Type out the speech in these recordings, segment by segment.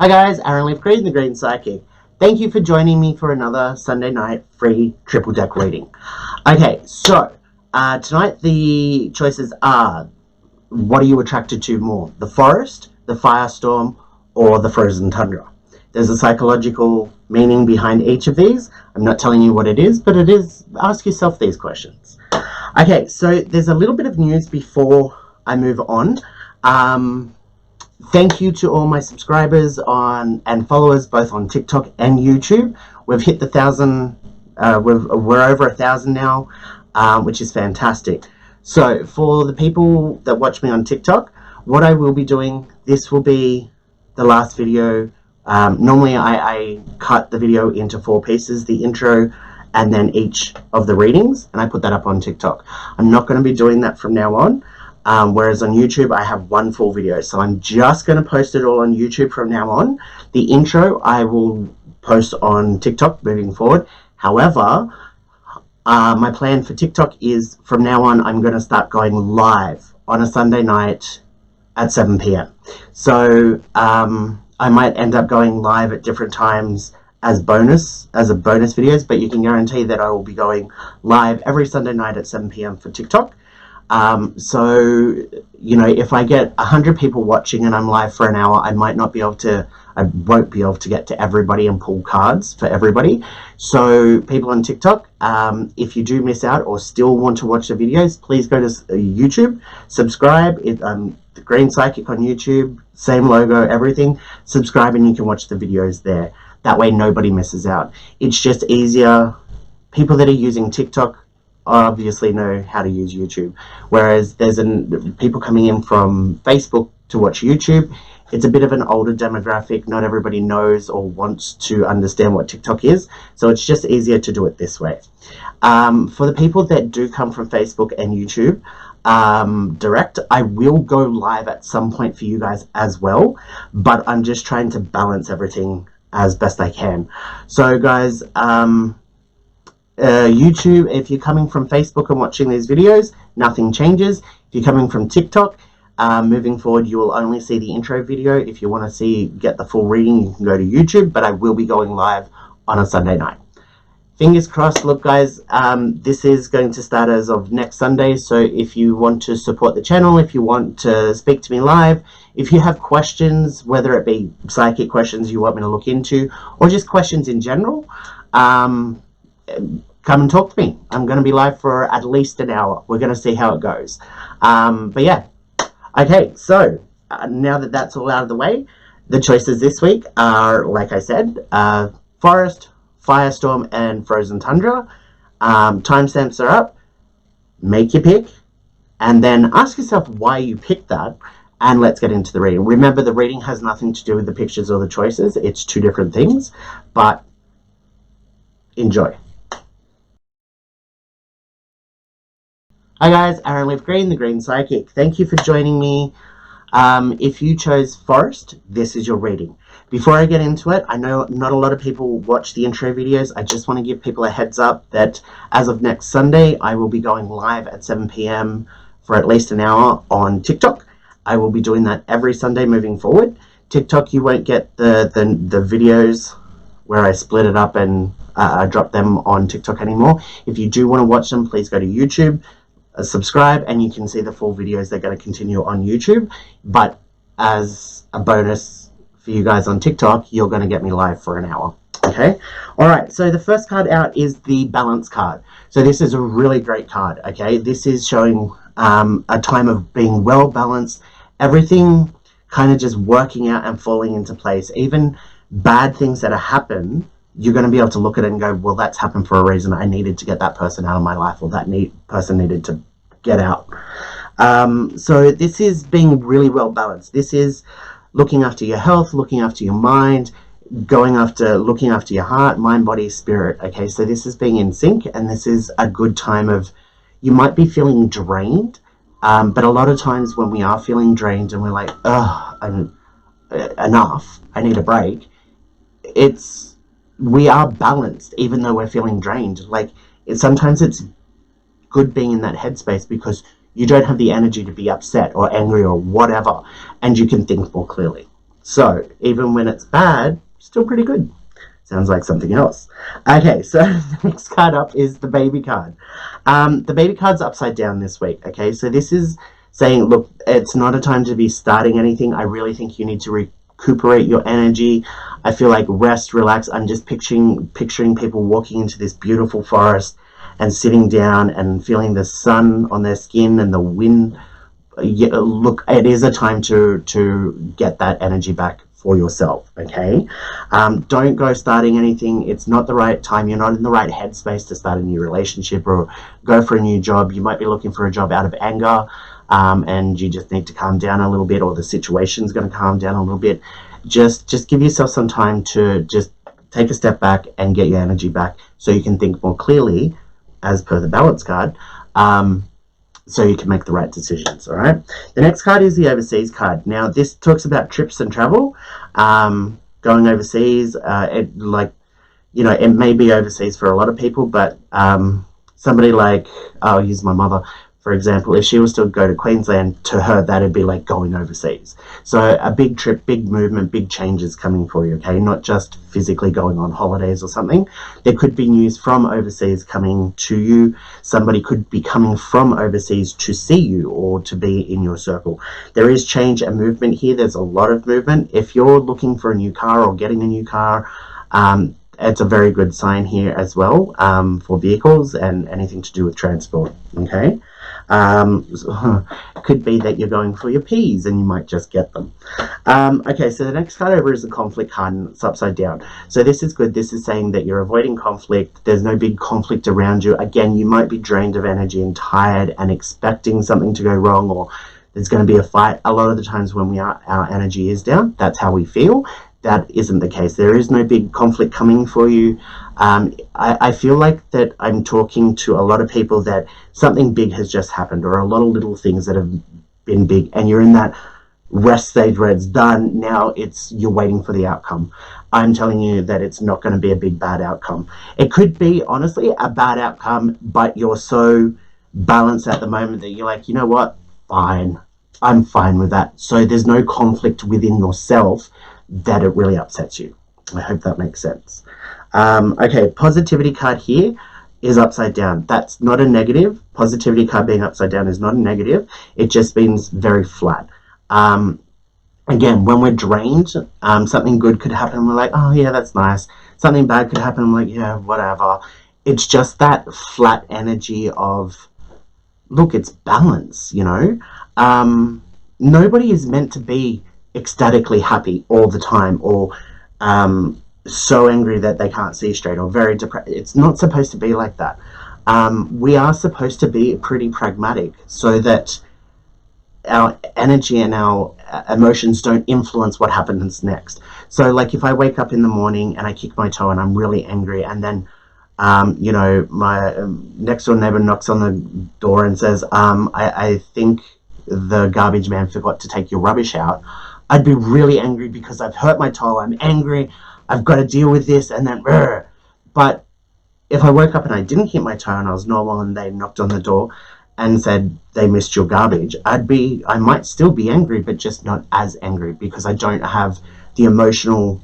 Hi guys, Aaron Leaf Green, the Green Psychic. Thank you for joining me for another Sunday night free triple deck reading. Okay, so tonight the choices are: what are you attracted to more, the forest, the firestorm, or the frozen tundra? There's a psychological meaning behind each of these. I'm not telling you what it is, but it is. Ask yourself these questions. Okay, so there's a little bit of news before I move on. Thank you to all my subscribers and followers both on TikTok and YouTube. We've hit the 1,000. We're over 1,000 now, which is fantastic. So for the people that watch me on TikTok, what I will be doing, this will be the last video. Normally I cut the video into 4 pieces, the intro and then each of the readings, and I put that up on TikTok. I'm not going to be doing that from now on. Whereas on YouTube, I have one full video. So I'm just going to post it all on YouTube from now on. The intro, I will post on TikTok moving forward. However, my plan for TikTok is from now on, I'm going to start going live on a Sunday night at 7 p.m. So I might end up going live at different times as a bonus videos, but you can guarantee that I will be going live every Sunday night at 7 p.m. for TikTok. So, you know, if I get 100 people watching and I'm live for an hour, I won't be able to get to everybody and pull cards for everybody. So people on TikTok, if you do miss out or still want to watch the videos, please go to YouTube, subscribe. The Green Psychic on YouTube, same logo, everything. Subscribe and you can watch the videos there. That way nobody misses out. It's just easier. People that are using TikTok obviously know how to use YouTube, whereas there's people coming in from Facebook to watch YouTube. It's a bit of an older demographic. Not everybody knows or wants to understand what TikTok is, so it's just easier to do it this way. For the people that do come from Facebook and YouTube direct, I will go live at some point for you guys as well, but I'm just trying to balance everything as best I can. So guys, YouTube, if you're coming from Facebook and watching these videos, nothing changes. If you're coming from TikTok, moving forward, you will only see the intro video. If you want to get the full reading, you can go to YouTube, but I will be going live on a Sunday night. Fingers crossed. Look guys, this is going to start as of next Sunday, so if you want to support the channel, if you want to speak to me live, if you have questions, whether it be psychic questions you want me to look into, or just questions in general, come and talk to me. I'm going to be live for at least an hour. We're going to see how it goes. But yeah. Okay, so now that that's all out of the way, the choices this week are, like I said, forest, firestorm, and frozen tundra. Timestamps are up. Make your pick. And then ask yourself why you picked that. And let's get into the reading. Remember, the reading has nothing to do with the pictures or the choices. It's 2 different things. But enjoy. Hi guys, Aaron Leaf Green, the Green Psychic. Thank you for joining me. If you chose forest, this is your reading. Before I get into it, I know not a lot of people watch the intro videos. I just want to give people a heads up that as of next Sunday, I will be going live at 7 p.m. for at least an hour on TikTok. I will be doing that every Sunday moving forward. TikTok, you won't get the videos where I split it up and drop them on TikTok anymore. If you do want to watch them, please go to YouTube. Subscribe and you can see the full videos. They're going to continue on YouTube, but as a bonus for you guys on TikTok, you're going to get me live for an hour. Okay, all right, so the first card out is the balance card. So this is a really great card. Okay, this is showing a time of being well balanced, everything kind of just working out and falling into place. Even bad things that happen, you're going to be able to look at it and go, well, that's happened for a reason. I needed to get that person out of my life, or that person needed to get out. So this is being really well balanced. This is looking after your health, looking after your mind, looking after your heart, mind, body, spirit. Okay, so this is being in sync, and this is a good time of, you might be feeling drained, but a lot of times when we are feeling drained and we're like, oh, enough, I need a break, we are balanced even though we're feeling drained. Like, sometimes it's good being in that headspace because you don't have the energy to be upset or angry or whatever, and you can think more clearly. So even when it's bad, still pretty good. Sounds like something else. Okay, so the next card up is the baby card. The baby card's upside down this week. Okay, so this is saying, look, it's not a time to be starting anything. I really think you need to recuperate your energy. I feel like rest, relax. I'm just picturing people walking into this beautiful forest and sitting down and feeling the sun on their skin and the wind. Yeah, look, it is a time to get that energy back for yourself. Okay, don't go starting anything. It's not the right time. You're not in the right headspace to start a new relationship or go for a new job. You might be looking for a job out of anger, and you just need to calm down a little bit, or the situation's going to calm down a little bit. Just give yourself some time to just take a step back and get your energy back so you can think more clearly, as per the balance card, so you can make the right decisions. All right, the next card is the overseas card. Now this talks about trips and travel, going overseas. It may be overseas for a lot of people, but somebody like, I'll use my mother for example. If she was to go to Queensland, to her that'd be like going overseas. So a big trip, big movement, big changes coming for you. Okay, not just physically going on holidays or something. There could be news from overseas coming to you. Somebody could be coming from overseas to see you or to be in your circle. There is change and movement here. There's a lot of movement. If you're looking for a new car or getting a new car, it's a very good sign here as well, for vehicles and anything to do with transport. Okay, it could be that you're going for your peas and you might just get them. Okay, so the next card over is the conflict card, and it's upside down. So this is good. This is saying that you're avoiding conflict. There's no big conflict around you. Again, you might be drained of energy and tired and expecting something to go wrong, or there's going to be a fight. A lot of the times when our energy is down, that's how we feel. That isn't the case. There is no big conflict coming for you. I feel like that I'm talking to a lot of people that something big has just happened, or a lot of little things that have been big, and you're in that rest stage where it's done. Now you're waiting for the outcome. I'm telling you that it's not going to be a big bad outcome. It could be, honestly, a bad outcome, but you're so balanced at the moment that you're like, you know what, fine. I'm fine with that. So there's no conflict within yourself that it really upsets you. I hope that makes sense. Okay, positivity card here is upside down. That's not a negative. Positivity card being upside down is not a negative. It just means very flat. Again, when we're drained, something good could happen. We're like, oh yeah, that's nice. Something bad could happen. I'm like, yeah, whatever. It's just that flat energy of, look, it's balance, you know. Nobody is meant to be ecstatically happy all the time, or so angry that they can't see straight, or very depressed. It's not supposed to be like that. We are supposed to be pretty pragmatic so that our energy and our emotions don't influence what happens next. So like if I wake up in the morning and I kick my toe and I'm really angry, and then you know, my next door neighbor knocks on the door and says, I think the garbage man forgot to take your rubbish out, I'd be really angry because I've hurt my toe. I'm angry. I've got to deal with this, and then, but if I woke up and I didn't hit my toe and I was normal, and they knocked on the door and said they missed your garbage, I might still be angry, but just not as angry, because I don't have the emotion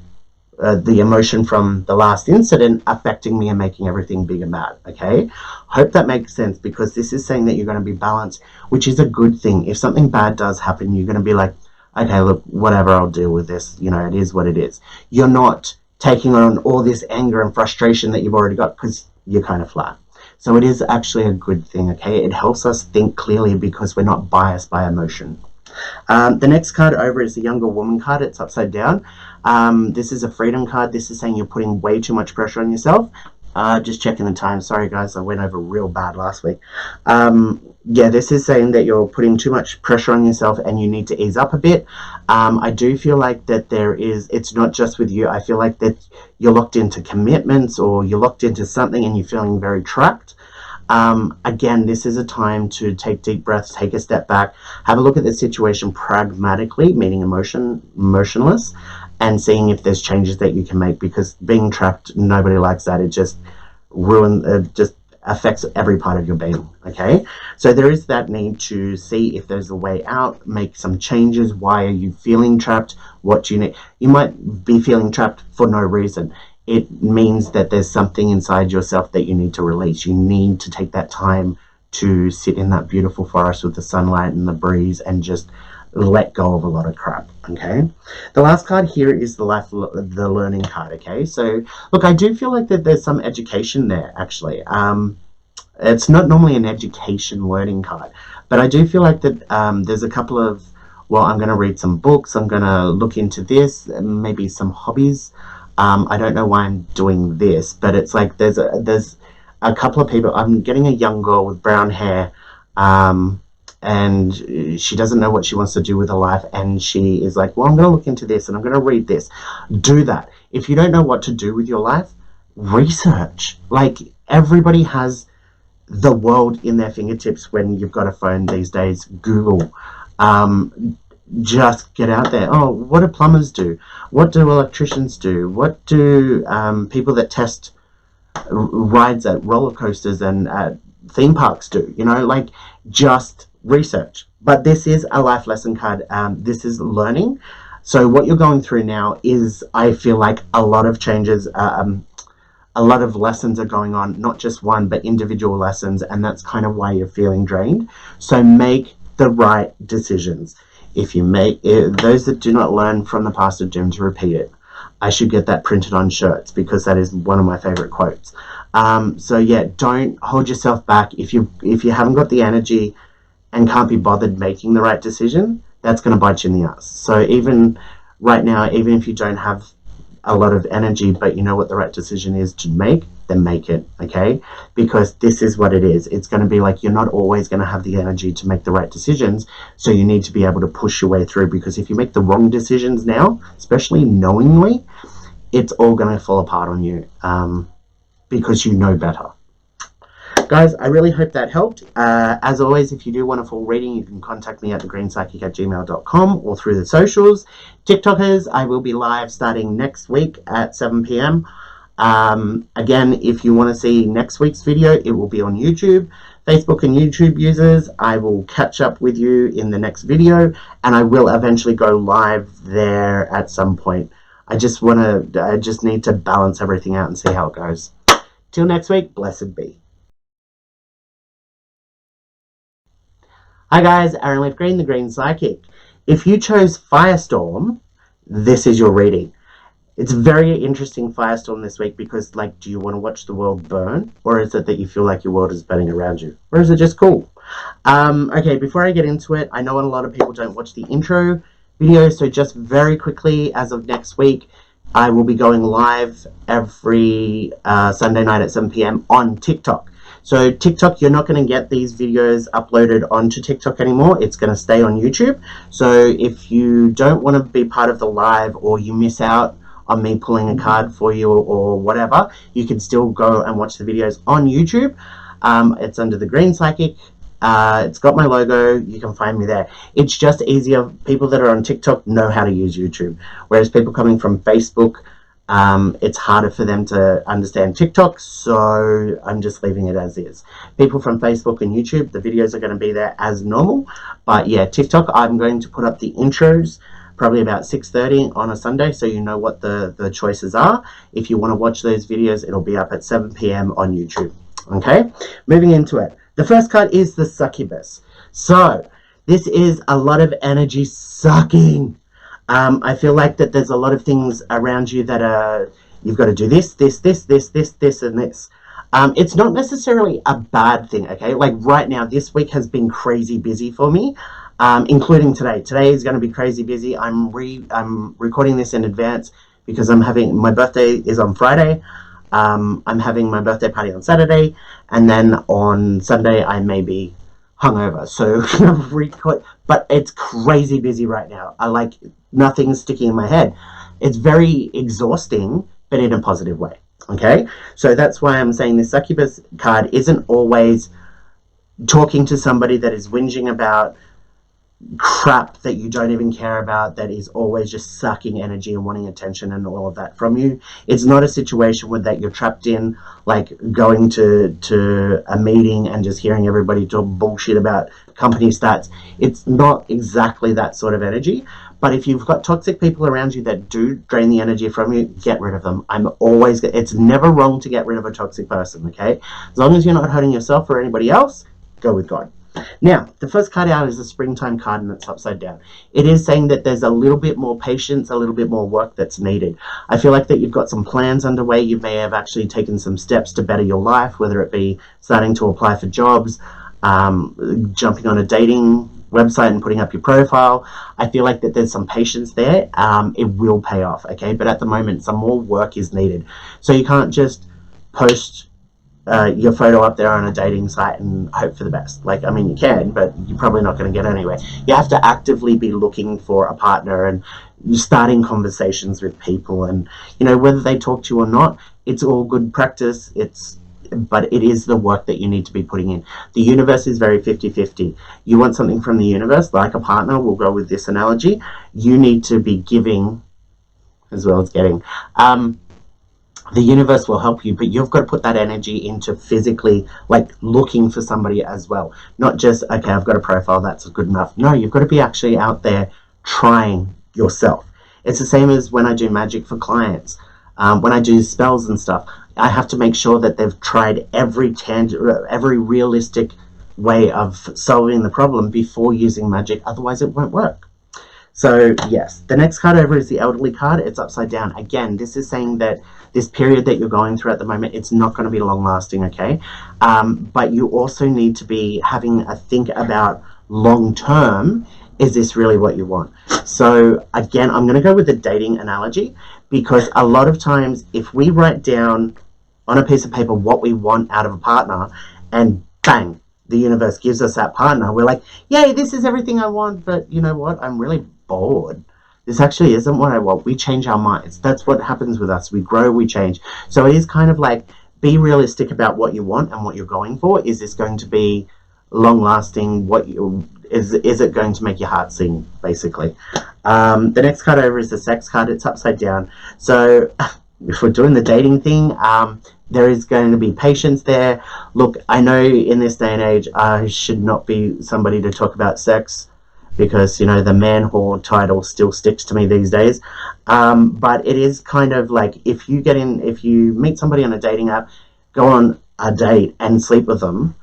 from the last incident affecting me and making everything big and bad. Okay, hope that makes sense, because this is saying that you're going to be balanced, which is a good thing. If something bad does happen, you're going to be like, okay, look, whatever, I'll deal with this. You know, it is what it is. You're not taking on all this anger and frustration that you've already got, because you're kind of flat. So it is actually a good thing, okay? It helps us think clearly because we're not biased by emotion. The next card over is the younger woman card. It's upside down. This is a freedom card. This is saying you're putting way too much pressure on yourself. Just checking the time. Sorry, guys, I went over real bad last week. Yeah, this is saying that you're putting too much pressure on yourself and you need to ease up a bit. I do feel like that it's not just with you. I feel like that you're locked into commitments, or you're locked into something and you're feeling very trapped. Again, this is a time to take deep breaths, take a step back, have a look at the situation pragmatically, meaning emotionless, and seeing if there's changes that you can make, because being trapped, nobody likes that. It just affects every part of your being. Okay, so there is that need to see if there's a way out, make some changes. Why are you feeling trapped? What do you need? You might be feeling trapped for no reason. It means that there's something inside yourself that you need to release. You need to take that time to sit in that beautiful forest with the sunlight and the breeze and just let go of a lot of crap. Okay, the last card here is the learning card. Okay, so look, I do feel like that there's some education there actually. It's not normally an education learning card, but I do feel like that there's a couple of, well, I'm going to read some books, I'm going to look into this, maybe some hobbies. I don't know why I'm doing this, but it's like there's a couple of people. I'm getting a young girl with brown hair, and she doesn't know what she wants to do with her life, and she is like, well, I'm going to look into this and I'm going to read this. Do that. If you don't know what to do with your life, research. Like, everybody has the world in their fingertips when you've got a phone these days. Google. Just get out there. Oh, what do plumbers do? What do electricians do? What do people that test rides at roller coasters and at theme parks do? You know, like, just research. But this is a life lesson card. This is learning. So what you're going through now is, I feel like, a lot of changes, a lot of lessons are going on, not just one, but individual lessons, and that's kind of why you're feeling drained. So make the right decisions. If you make those that do not learn from the past are doomed to repeat it. I should get that printed on shirts, because that is one of my favorite quotes. So yeah, don't hold yourself back. If you haven't got the energy and can't be bothered making the right decision, that's going to bite you in the ass. So even right now, even if you don't have a lot of energy, but you know what the right decision is to make, then make it. Okay, because this is what it is. It's going to be like, you're not always going to have the energy to make the right decisions, so you need to be able to push your way through, because if you make the wrong decisions now, especially knowingly, it's all going to fall apart on you, because you know better. Guys, I really hope that helped. As always, if you do want a full reading, you can contact me at thegreenspsychic@gmail.com or through the socials. TikTokers, I will be live starting next week at 7 p.m. Again, if you want to see next week's video, it will be on YouTube. Facebook and YouTube users, I will catch up with you in the next video, and I will eventually go live there at some point. I just need to balance everything out and see how it goes. Till next week, blessed be. Hi guys, Aaron Leaf Green, the Green Psychic. If you chose Firestorm, this is your reading. It's a very interesting Firestorm this week, because, like, do you want to watch the world burn? Or is it that you feel like your world is burning around you? Or is it just cool? Okay, before I get into it, I know a lot of people don't watch the intro video, so just very quickly, as of next week, I will be going live every Sunday night at 7 p.m. on TikTok. So TikTok, you're not going to get these videos uploaded onto TikTok anymore. It's going to stay on YouTube. So if you don't want to be part of the live, or you miss out on me pulling a card for you or whatever, you can still go and watch the videos on YouTube. It's under the Green Psychic. It's got my logo. You can find me there. It's just easier. People that are on TikTok know how to use YouTube, whereas people coming from Facebook, it's harder for them to understand TikTok, so I'm just leaving it as is. People from Facebook and YouTube, the videos are going to be there as normal, but yeah, TikTok, I'm going to put up the intros probably about 6:30 on a Sunday, so you know what the choices are. If you want to watch those videos, it'll be up at 7 p.m. on YouTube. Okay, moving into it. The first card is the Succubus. So this is a lot of energy sucking. I feel like that there's a lot of things around you that are, you've got to do this, and this. It's not necessarily a bad thing, okay? Like right now, this week has been crazy busy for me, including today. Today is going to be crazy busy. I'm recording this in advance because my birthday is on Friday. I'm having my birthday party on Saturday, and then on Sunday I may be hungover, so record. But it's crazy busy right now. Nothing's sticking in my head. It's very exhausting, but in a positive way. Okay, so that's why I'm saying the Succubus card isn't always talking to somebody that is whinging about crap that you don't even care about, that is always just sucking energy and wanting attention and all of that from you. It's not a situation where that you're trapped in, like going to a meeting and just hearing everybody talk bullshit about company stats. It's not exactly that sort of energy. But if you've got toxic people around you that do drain the energy from you, get rid of them. It's never wrong to get rid of a toxic person, okay? As long as you're not hurting yourself or anybody else, go with God. Now, the first card out is the springtime card, and it's upside down. It is saying that there's a little bit more patience, a little bit more work that's needed. I feel like that you've got some plans underway. You may have actually taken some steps to better your life, whether it be starting to apply for jobs, jumping on a dating website and putting up your profile. I feel like that there's some patience there. It will pay off, okay? But at the moment, some more work is needed. So you can't just post your photo up there on a dating site and hope for the best. Like, I mean, you can, but you're probably not going to get anywhere. You have to actively be looking for a partner and starting conversations with people, and whether they talk to you or not, it's all good practice. But it is the work that you need to be putting in. The universe is very 50-50. You want something from the universe, like a partner, we'll go with this analogy. You need to be giving as well as getting. The universe will help you, but you've got to put that energy into physically, like, looking for somebody as well. Not just, okay, I've got a profile, that's good enough. No, you've got to be actually out there trying yourself. It's the same as when I do magic for clients. When I do spells and stuff, I have to make sure that they've tried every realistic way of solving the problem before using magic. Otherwise, it won't work. So, yes, the next card over is the elderly card. It's upside down. Again, this is saying that this period that you're going through at the moment, it's not going to be long-lasting, okay? But you also need to be having a think about long-term. Is this really what you want? So, again, I'm going to go with the dating analogy, because a lot of times if we write down on a piece of paper what we want out of a partner, and bang, the universe gives us that partner, we're like, yay, this is everything I want, but you know what? I'm really bored. This actually isn't what I want. We change our minds. That's what happens with us. We grow, we change. So it is kind of like, be realistic about what you want and what you're going for. Is this going to be long-lasting? Is it going to make your heart sing, basically? The next card over is the sex card. It's upside down. So if we're doing the dating thing, there is going to be patience there. Look, I know in this day and age, I should not be somebody to talk about sex, because the man whore title still sticks to me these days. But it is kind of like, if you meet somebody on a dating app, go on a date and sleep with them,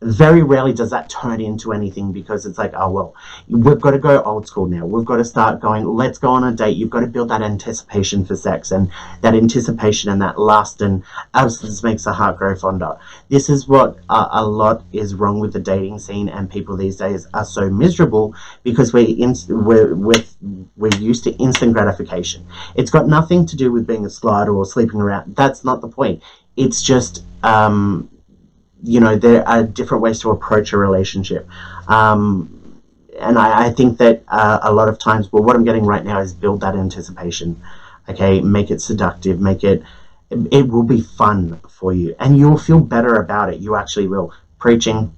very rarely does that turn into anything, because it's like, oh, well, we've got to go old school now. We've got to start going, let's go on a date. You've got to build that anticipation for sex, and that anticipation and that lust, and absence makes the heart grow fonder. This is what a lot is wrong with the dating scene, and people these days are so miserable because we're used to instant gratification. It's got nothing to do with being a slut or sleeping around. That's not the point. It's just there are different ways to approach a relationship. And I think that a lot of times, well, what I'm getting right now is build that anticipation. Okay, make it seductive, it will be fun for you, and you'll feel better about it. You actually will. Preaching.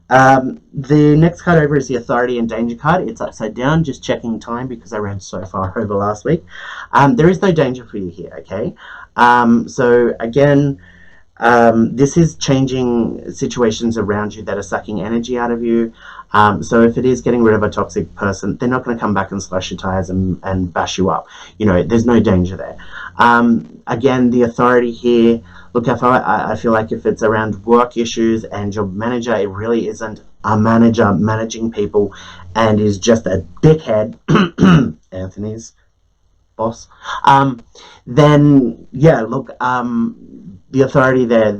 The next card over is the authority and danger card. It's upside down, just checking time because I ran so far over last week. There is no danger for you here, okay? So again, this is changing situations around you that are sucking energy out of you. So if it is getting rid of a toxic person, they're not going to come back and slash your tires and bash you up. There's no danger there. Again, the authority here, look, I feel like if it's around work issues and your manager, it really isn't a manager managing people and is just a dickhead, Anthony's boss, then yeah, look, the authority there,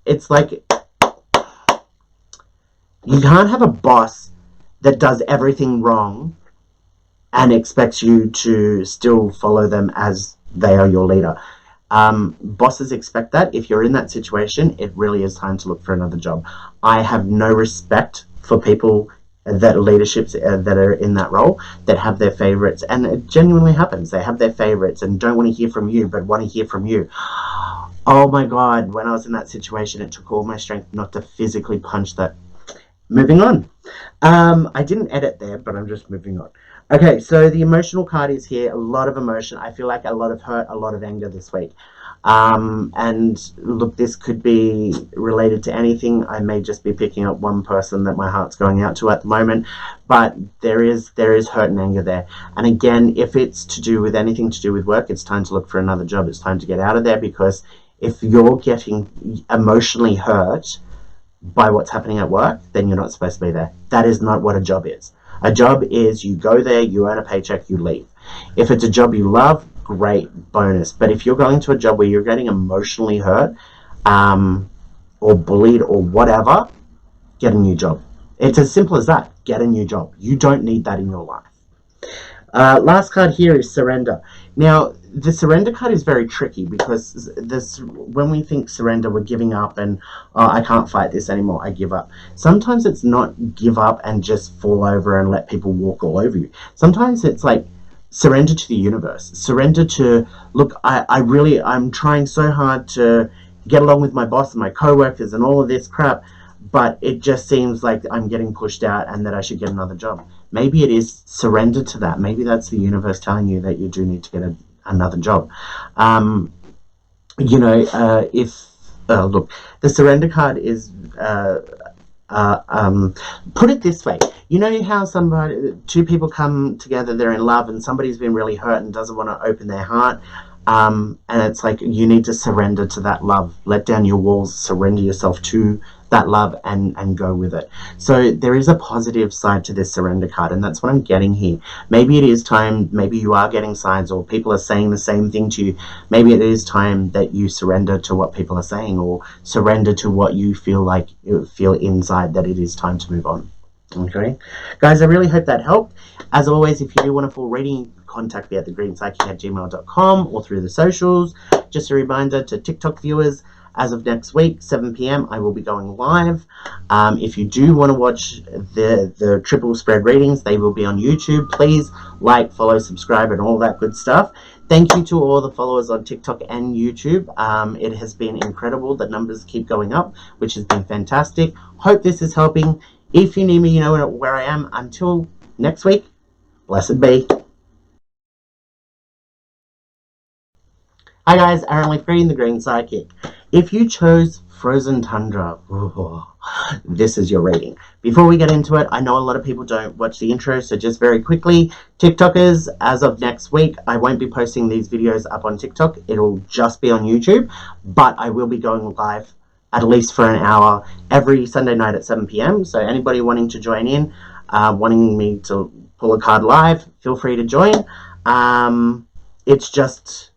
it's like, you can't have a boss that does everything wrong and expects you to still follow them as they are your leader. Bosses expect that. If you're in that situation, it really is time to look for another job. I have no respect for people that leaderships that are in that role that have their favorites, and it genuinely happens. They have their favorites and don't want to hear from you, but want to hear from you. Oh my God, when I was in that situation, it took all my strength not to physically punch that Moving on. I didn't edit there, but I'm just moving on. Okay, so the emotional card is here. A lot of emotion. I feel like a lot of hurt, a lot of anger this week. And look, this could be related to anything. I may just be picking up one person that my heart's going out to at the moment, but there is hurt and anger there. And again, if it's to do with anything to do with work, it's time to look for another job. It's time to get out of there, because if you're getting emotionally hurt by what's happening at work, then you're not supposed to be there. That is not what a job is. A job is you go there, you earn a paycheck, you leave. If it's a job you love, great, bonus. But if you're going to a job where you're getting emotionally hurt, or bullied or whatever, get a new job. It's as simple as that. Get a new job. You don't need that in your life. Last card here is surrender. Now, the surrender card is very tricky, because when we think surrender, we're giving up and, oh, I can't fight this anymore, I give up. Sometimes it's not give up and just fall over and let people walk all over you. Sometimes it's like surrender to the universe. Surrender to, look, I'm trying so hard to get along with my boss and my co-workers and all of this crap, but it just seems like I'm getting pushed out and that I should get another job. Maybe it is surrender to that. Maybe that's the universe telling you that you do need to get another job. Look, the surrender card is, put it this way. You know how two people come together, they're in love, and somebody's been really hurt and doesn't want to open their heart. And it's like you need to surrender to that love. Let down your walls, surrender yourself to that love, and go with it. So there is a positive side to this surrender card, and that's what I'm getting here. Maybe it is time, maybe you are getting signs, or people are saying the same thing to you. Maybe it is time that you surrender to what people are saying, or surrender to what you feel inside, that it is time to move on. Okay, guys, I really hope that helped. As always, if you do want a full reading, contact me at thegreenspsychic@gmail.com or through the socials. Just a reminder to TikTok viewers, as of next week, 7 p.m, I will be going live. If you do want to watch the triple spread readings, they will be on YouTube. Please like, follow, subscribe, and all that good stuff. Thank you to all the followers on TikTok and YouTube. It has been incredible. The numbers keep going up, which has been fantastic. Hope this is helping. If you need me, you know where I am. Until next week, blessed be. Hi guys, Aaron Leaf Green, the Green Psychic. If you chose Frozen Tundra, this is your reading. Before we get into it, I know a lot of people don't watch the intro, so just very quickly, TikTokers, as of next week, I won't be posting these videos up on TikTok. It'll just be on YouTube, but I will be going live at least for an hour every Sunday night at 7 p.m. So anybody wanting to join in, wanting me to pull a card live, feel free to join. It's just,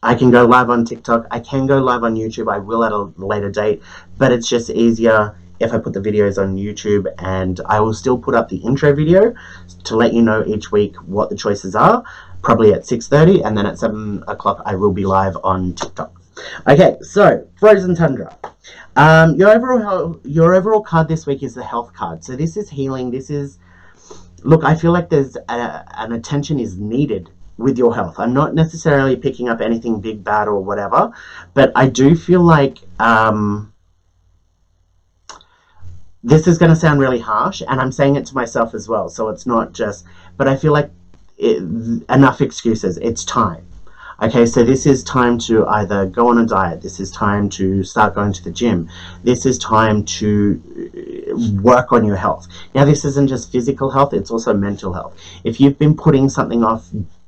I can go live on TikTok. I can go live on YouTube. I will at a later date, but it's just easier if I put the videos on YouTube, and I will still put up the intro video to let you know each week what the choices are, probably at 6:30, and then at 7 o'clock I will be live on TikTok. Okay, so Frozen Tundra. Your overall card this week is the health card. So this is healing. This is, look, I feel like there's an attention is needed with your health. I'm not necessarily picking up anything big, bad, or whatever, but I do feel like this is going to sound really harsh, and I'm saying it to myself as well, so it's not just, but I feel like enough excuses. It's time. Okay, so this is time to either go on a diet. This is time to start going to the gym. This is time to work on your health. Now, this isn't just physical health, it's also mental health. If you've been putting something off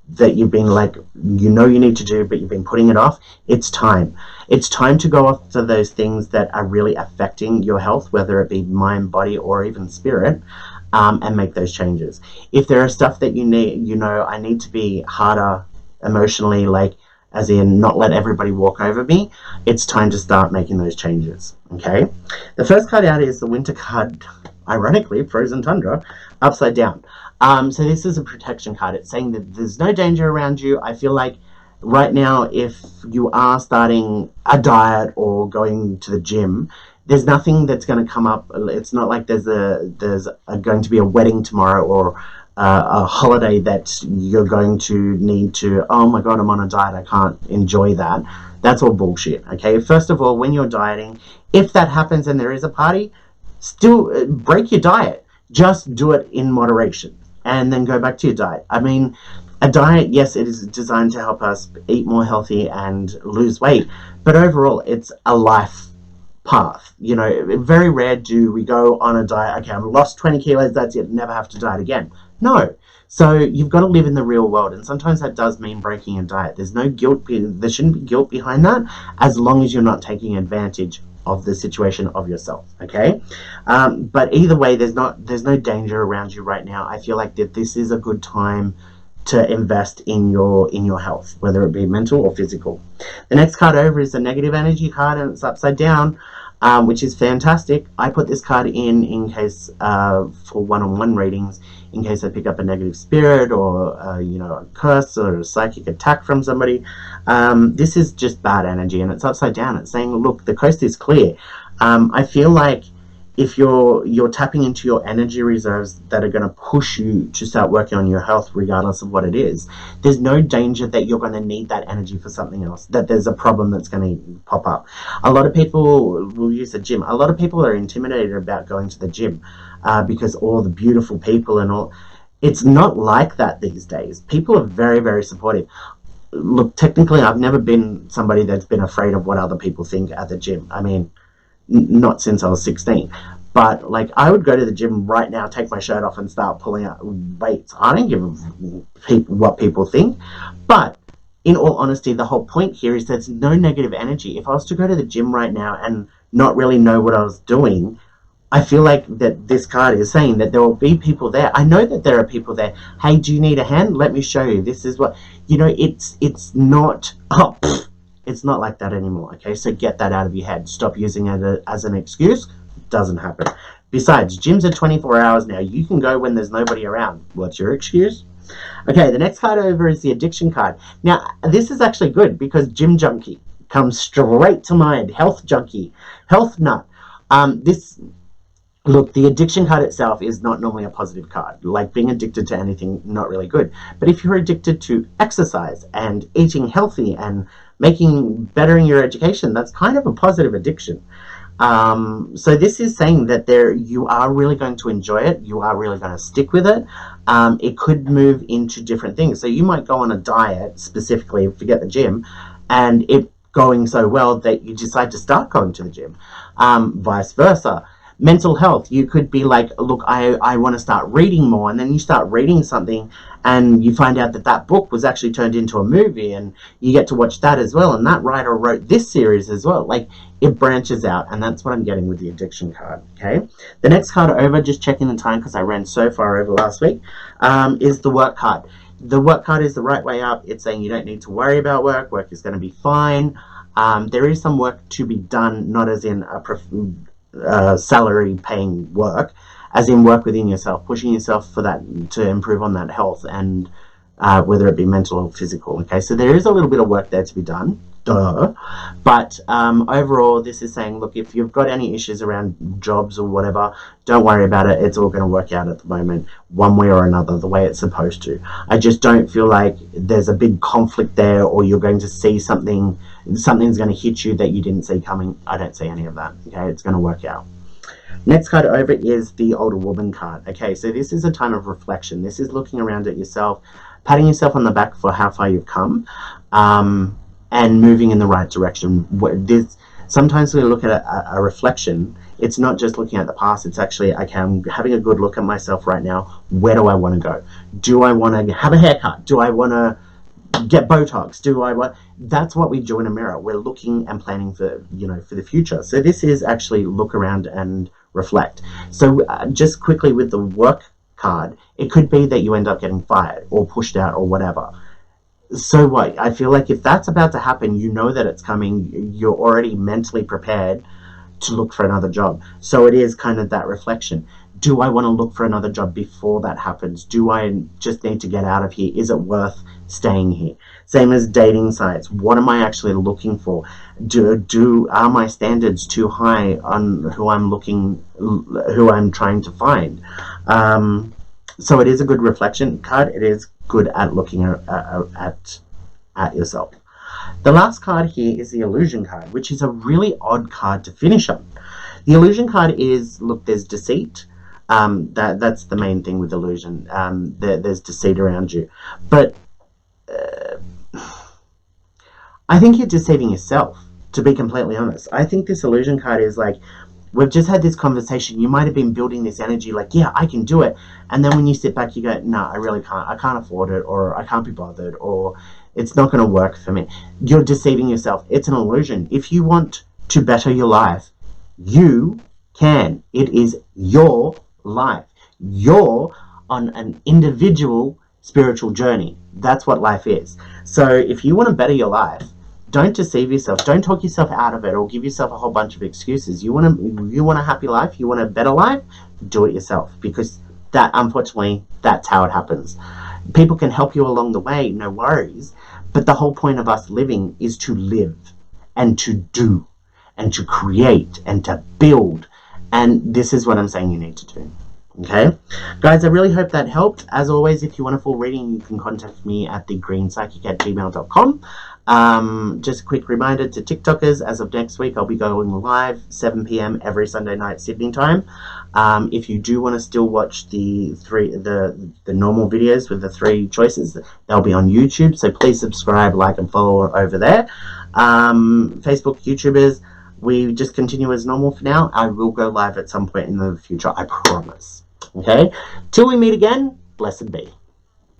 that you've been like, you know you need to do, but you've been putting it off, it's time. It's time to go after those things that are really affecting your health, whether it be mind, body, or even spirit, and make those changes. If there are stuff that you need, you know, I need to be harder emotionally, like as in not let everybody walk over me, it's time to start making those changes. Okay, the first card out is the winter card, ironically Frozen Tundra, upside down. So this is a protection card. It's saying that there's no danger around you. I feel like right now, if you are starting a diet or going to the gym, there's nothing that's going to come up. It's not like there's going to be a wedding tomorrow, or a holiday that you're going to need to, oh my god, I'm on a diet, I can't enjoy that. That's all bullshit. Okay, first of all, when you're dieting, if that happens and there is a party, still break your diet. Just do it in moderation and then go back to your diet. I mean, a diet, yes, it is designed to help us eat more healthy and lose weight, but overall it's a life path. You know, very rare do we go on a diet, okay, I've lost 20 kilos, that's it, never have to diet again. No. So you've got to live in the real world, and sometimes that does mean breaking a diet. There's no guilt, there shouldn't be guilt behind that, as long as you're not taking advantage of the situation of yourself, okay? But either way, there's no danger around you right now. I feel like that this is a good time to invest in your health, whether it be mental or physical. The next card over is the negative energy card, and it's upside down, which is fantastic. I put this card in case for one-on-one readings, in case I pick up a negative spirit or you know, a curse or a psychic attack from somebody. This is just bad energy, and it's upside down. It's saying, look, the coast is clear. I feel like if you're tapping into your energy reserves that are going to push you to start working on your health regardless of what it is, there's no danger that you're going to need that energy for something else, that there's a problem that's going to pop up. A lot of people will use the gym. A lot of people are intimidated about going to the gym because all the beautiful people and all. It's not like that these days. People are very, very supportive. Look, technically, I've never been somebody that's been afraid of what other people think at the gym. I mean, not since I was 16, but like I would go to the gym right now, take my shirt off and start pulling out weights. I don't give what people think, but in all honesty, the whole point here is there's no negative energy. If I was to go to the gym right now and not really know what I was doing, I feel like that this card is saying that there will be people there. I know that there are people there. Hey, do you need a hand? Let me show you. This is what, you know, it's not, oh, it's not like that anymore, okay? So get that out of your head. Stop using it as an excuse. It doesn't happen. Besides, gyms are 24 hours now. You can go when there's nobody around. What's your excuse? Okay, the next card over is the addiction card. Now, this is actually good because gym junkie comes straight to mind. Health junkie, health nut. Look, the addiction card itself is not normally a positive card. Like being addicted to anything, not really good. But if you're addicted to exercise and eating healthy and bettering your education, that's kind of a positive addiction. So this is saying that you are really going to enjoy it. You are really going to stick with it. It could move into different things. So you might go on a diet, specifically, forget the gym, and it going so well that you decide to start going to the gym. Vice versa. Mental health, you could be like, look, I want to start reading more, and then you start reading something and you find out that that book was actually turned into a movie and you get to watch that as well, and that writer wrote this series as well. Like, it branches out, and that's what I'm getting with the addiction card. Okay, the next card over, just checking the time because I ran so far over last week, is the work card. The work card is the right way up. It's saying you don't need to worry about work. Work is going to be fine. There is some work to be done, not as in a salary paying work, as in work within yourself, pushing yourself for that, to improve on that health, and whether it be mental or physical. Okay, so there is a little bit of work there to be done, but overall this is saying, look, if you've got any issues around jobs or whatever, don't worry about it. It's all going to work out at the moment, one way or another, the way it's supposed to. I just don't feel like there's a big conflict there, or you're going to see something's going to hit you that you didn't see coming. I don't see any of that. Okay, it's going to work out. Next card over is the older woman card. Okay, so this is a time of reflection. This is looking around at yourself, patting yourself on the back for how far you've come, and moving in the right direction. Sometimes when we look at a reflection, it's not just looking at the past. It's actually, okay, I'm having a good look at myself right now. Where do I want to go? Do I want to have a haircut? Do I want to get Botox? That's what we do in a mirror. We're looking and planning for the future. So this is actually look around and reflect. So just quickly with the work card, it could be that you end up getting fired or pushed out or whatever. So what? I feel like if that's about to happen, you know that it's coming. You're already mentally prepared to look for another job. So it is kind of that reflection. Do I want to look for another job before that happens? Do I just need to get out of here? Is it worth staying here? Same as dating sites. What am I actually looking for? Are my standards too high on who I'm trying to find? So it is a good reflection card. It is good at looking at yourself. The last card here is the illusion card, which is a really odd card to finish on. The illusion card is, look, there's deceit. That's the main thing with illusion. There's deceit around you. But I think you're deceiving yourself, to be completely honest. I think this illusion card is like, we've just had this conversation. You might have been building this energy like, yeah, I can do it. And then when you sit back, you go, no, I really can't. I can't afford it, or I can't be bothered, or it's not going to work for me. You're deceiving yourself. It's an illusion. If you want to better your life, you can. It is your life. You're on an individual spiritual journey. That's what life is. So if you want to better your life, don't deceive yourself. Don't talk yourself out of it or give yourself a whole bunch of excuses. You want a happy life, you want a better life, do it yourself, because that, unfortunately, that's how it happens. People can help you along the way, no worries, but the whole point of us living is to live and to do and to create and to build. And this is what I'm saying you need to do. Okay, guys, I really hope that helped. As always, if you want a full reading, you can contact me at thegreenspsychic@gmail.com. Just a quick reminder to TikTokers, as of next week, I'll be going live 7 p.m. every Sunday night Sydney time. If you do want to still watch the normal videos with the 3 choices, they'll be on YouTube. So please subscribe, like, and follow over there. Facebook, YouTubers, we just continue as normal for now. I will go live at some point in the future, I promise. Okay? Till we meet again, blessed be.